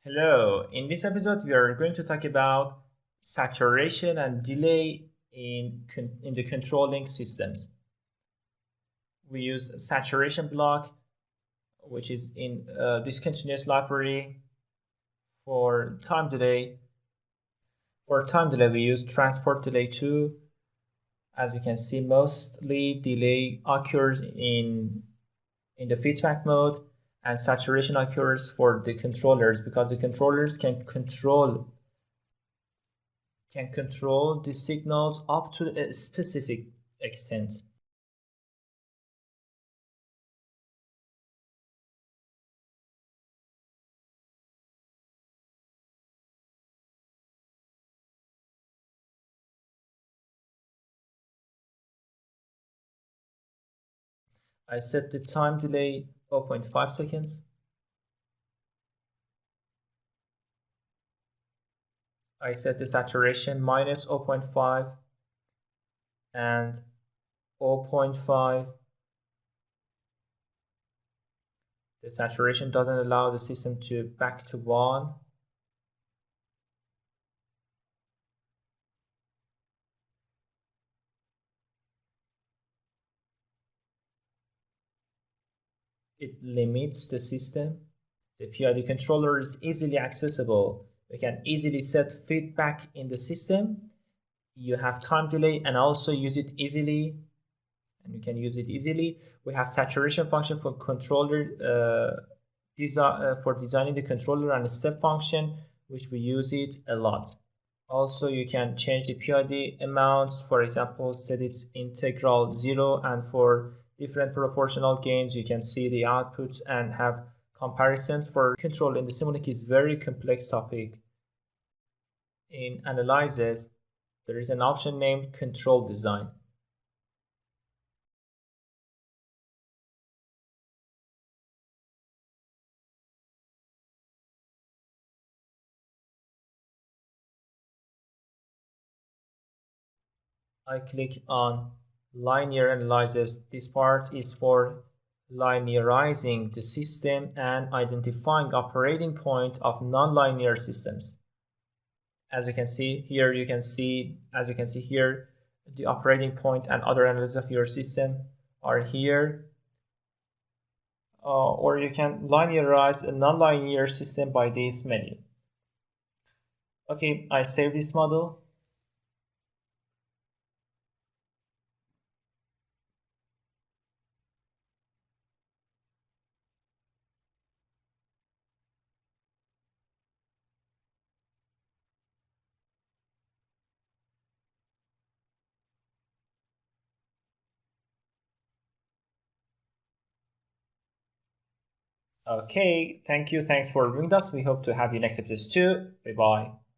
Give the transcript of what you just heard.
Hello, in this episode we are going to talk about saturation and delay in the controlling systems. We use saturation block, which is in discontinuous library. For time delay, we use transport delay too. As you can see, mostly delay occurs in the feedback mode, and saturation occurs for the controllers because the controllers can control the signals up to a specific extent. I set the time delay 0.5 seconds. I set the saturation minus 0.5 and 0.5. The saturation doesn't allow the system to back to 1. It limits the system. The PID controller is easily accessible. We can easily set feedback in the system. You have time delay and also use it easily. And you can use it easily. We have saturation function for controller for designing the controller, and a step function, which we use it a lot. Also, you can change the PID amounts. For example, set its integral 0, and for different proportional gains, you can see the output and have comparisons. For control in the Simulink is very complex topic. In analysis, there is an option named control design. I click on linear analysis. This part is for linearizing the system and identifying operating point of nonlinear systems. As you can see here, the operating point and other analysis of your system are here. Or you can linearize a nonlinear system by this menu. Okay, I save this model. Okay, thank you. Thanks for viewing us. We hope to have you next episode too. Bye bye.